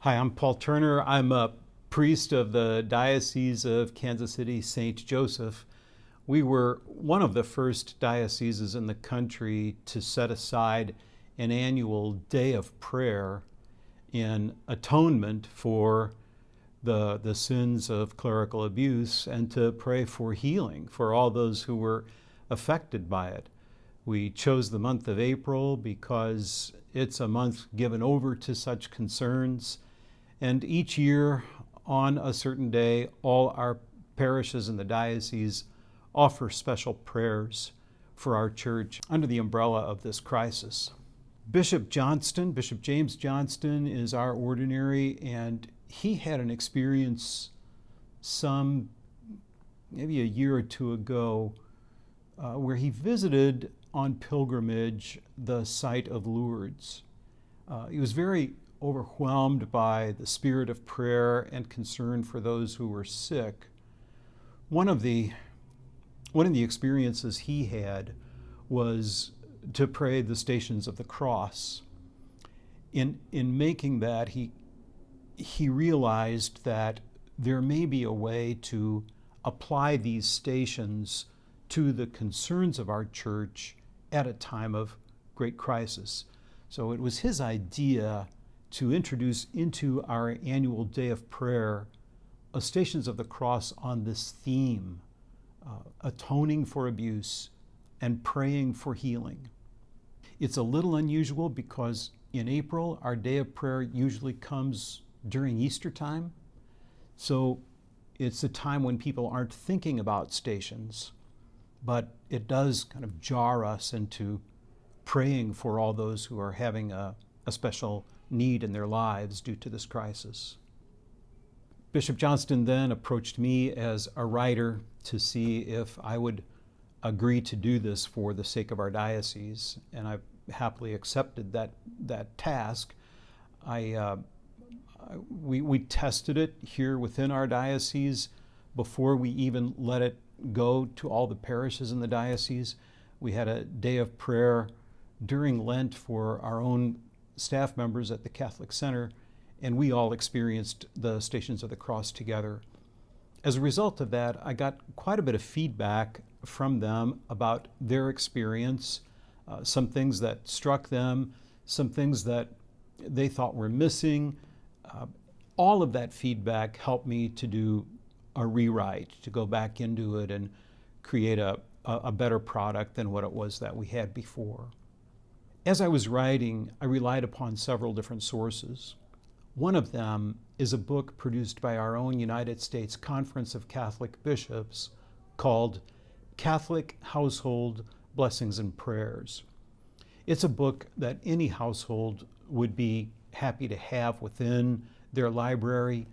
Hi, I'm Paul Turner. I'm a priest of the Diocese of Kansas City, St. Joseph. We were one of the first dioceses in the country to set aside an annual day of prayer in atonement for the sins of clerical abuse and to pray for healing for all those who were affected by it. We chose the month of April because it's a month given over to such concerns. And each year, on a certain day, all our parishes in the diocese offer special prayers for our church under the umbrella of this crisis. Bishop James Johnston, is our ordinary, and he had an experience maybe a year or two ago where he visited on pilgrimage the site of Lourdes. He was very overwhelmed by the spirit of prayer and concern for those who were sick. One of the experiences he had was to pray the Stations of the Cross. In making that, he realized that there may be a way to apply these stations to the concerns of our church at a time of great crisis. So it was his idea to introduce into our annual day of prayer a Stations of the Cross on this theme, atoning for abuse and praying for healing. It's a little unusual because in April, our day of prayer usually comes during Easter time. So it's a time when people aren't thinking about stations, but it does kind of jar us into praying for all those who are having a special need in their lives due to this crisis. Bishop Johnston then approached me as a writer to see if I would agree to do this for the sake of our diocese, and I happily accepted that task. We tested it here within our diocese before we even let it go to all the parishes in the diocese. We had a day of prayer during Lent for our own staff members at the Catholic Center, and we all experienced the Stations of the Cross together. As a result of that, I got quite a bit of feedback from them about their experience, some things that struck them, some things that they thought were missing. All of that feedback helped me to do a rewrite, to go back into it and create a better product than what it was that we had before. As I was writing, I relied upon several different sources. One of them is a book produced by our own United States Conference of Catholic Bishops called Catholic Household Blessings and Prayers. It's a book that any household would be happy to have within their library.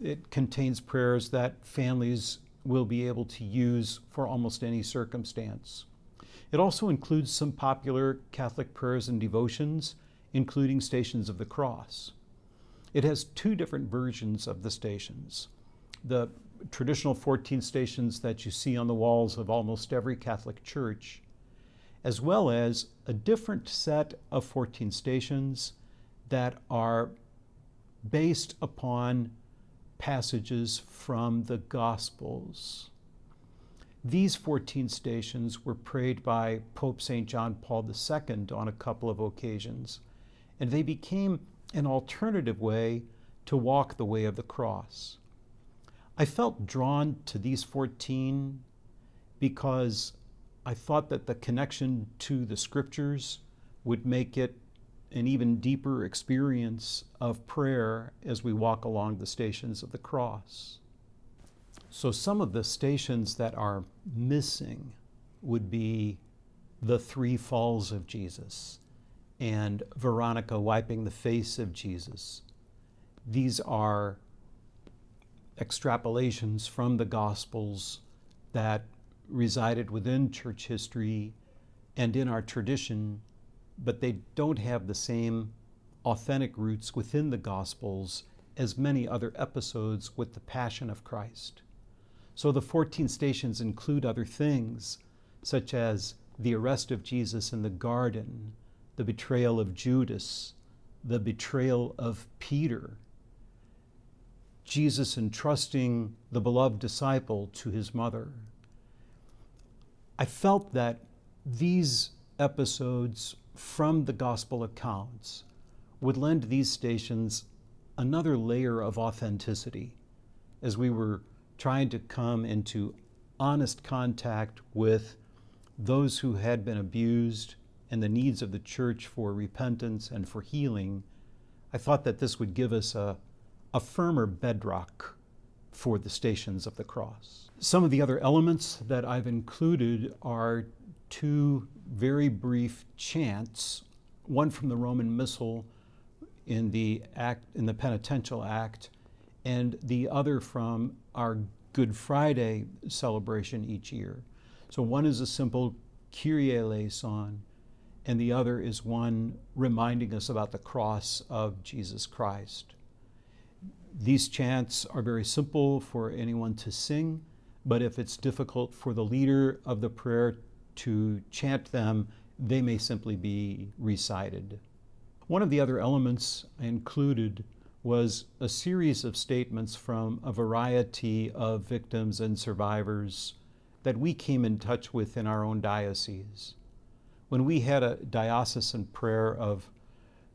It contains prayers that families will be able to use for almost any circumstance. It also includes some popular Catholic prayers and devotions, including Stations of the Cross. It has two different versions of the stations. The traditional 14 stations that you see on the walls of almost every Catholic church, as well as a different set of 14 stations that are based upon passages from the Gospels. These 14 stations were prayed by Pope St. John Paul II on a couple of occasions, and they became an alternative way to walk the way of the cross. I felt drawn to these 14 because I thought that the connection to the scriptures would make it an even deeper experience of prayer as we walk along the Stations of the Cross. So some of the stations that are missing would be the three falls of Jesus and Veronica wiping the face of Jesus. These are extrapolations from the Gospels that resided within church history and in our tradition, but they don't have the same authentic roots within the Gospels as many other episodes with the Passion of Christ. So the 14 stations include other things, such as the arrest of Jesus in the garden, the betrayal of Judas, the betrayal of Peter, Jesus entrusting the beloved disciple to his mother. I felt that these episodes from the gospel accounts would lend these stations another layer of authenticity as we were trying to come into honest contact with those who had been abused and the needs of the church for repentance and for healing. I thought that this would give us a firmer bedrock for the Stations of the Cross. Some of the other elements that I've included are two very brief chants, one from the Roman Missal in the Penitential Act, and the other from our Good Friday celebration each year. So one is a simple Kyrie eleison, and the other is one reminding us about the cross of Jesus Christ. These chants are very simple for anyone to sing, but if it's difficult for the leader of the prayer to chant them, they may simply be recited. One of the other elements I included was a series of statements from a variety of victims and survivors that we came in touch with in our own diocese. When we had a diocesan prayer of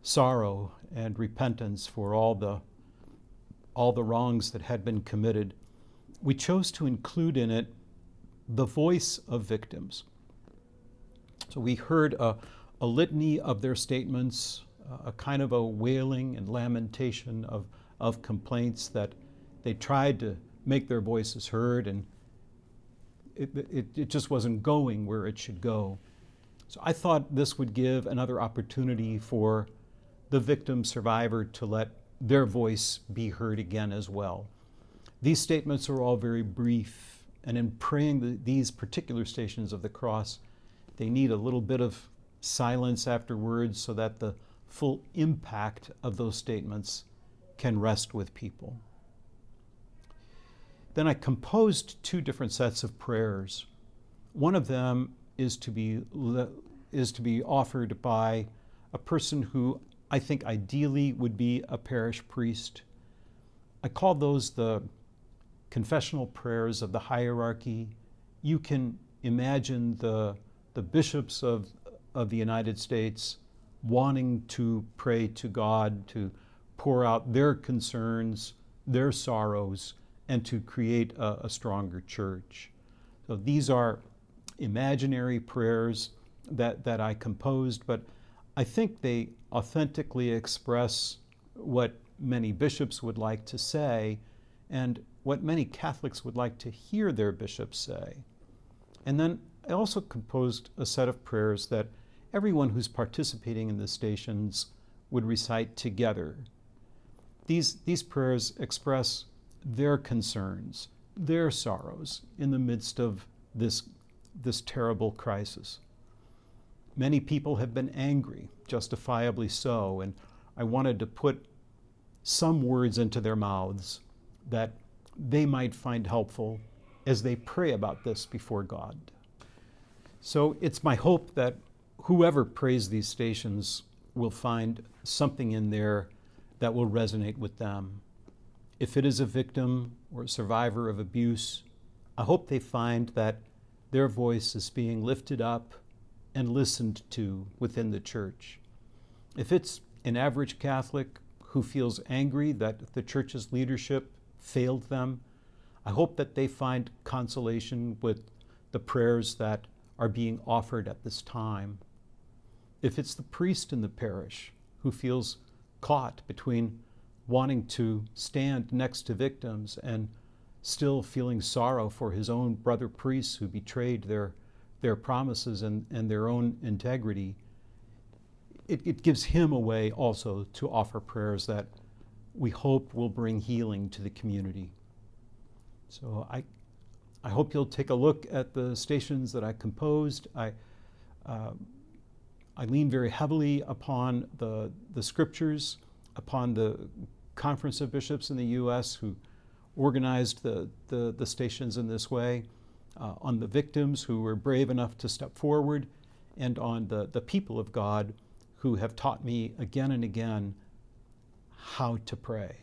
sorrow and repentance for all the wrongs that had been committed, we chose to include in it the voice of victims. So we heard a litany of their statements, a kind of a wailing and lamentation of complaints that they tried to make their voices heard, and it just wasn't going where it should go. So I thought this would give another opportunity for the victim survivor to let their voice be heard again as well. These statements are all very brief, and in praying these particular Stations of the Cross, they need a little bit of silence afterwards so that the full impact of those statements can rest with people. Then I composed two different sets of prayers. One of them is to be offered by a person who I think ideally would be a parish priest. I call those the confessional prayers of the hierarchy. You can imagine the bishops of the United States wanting to pray to God, to pour out their concerns, their sorrows, and to create a stronger church. So these are imaginary prayers that I composed, but I think they authentically express what many bishops would like to say and what many Catholics would like to hear their bishops say. And then I also composed a set of prayers that everyone who's participating in the Stations would recite together. These prayers express their concerns, their sorrows in the midst of this terrible crisis. Many people have been angry, justifiably so, and I wanted to put some words into their mouths that they might find helpful as they pray about this before God. So it's my hope that whoever prays these Stations will find something in there that will resonate with them. If it is a victim or a survivor of abuse, I hope they find that their voice is being lifted up and listened to within the church. If it's an average Catholic who feels angry that the church's leadership failed them, I hope that they find consolation with the prayers that are being offered at this time. If it's the priest in the parish who feels caught between wanting to stand next to victims and still feeling sorrow for his own brother priests who betrayed their promises and their own integrity, it gives him a way also to offer prayers that we hope will bring healing to the community. So I hope you'll take a look at the Stations that I composed. I lean very heavily upon the scriptures, upon the Conference of Bishops in the U.S. who organized the Stations in this way, on the victims who were brave enough to step forward, and on the people of God who have taught me again and again how to pray.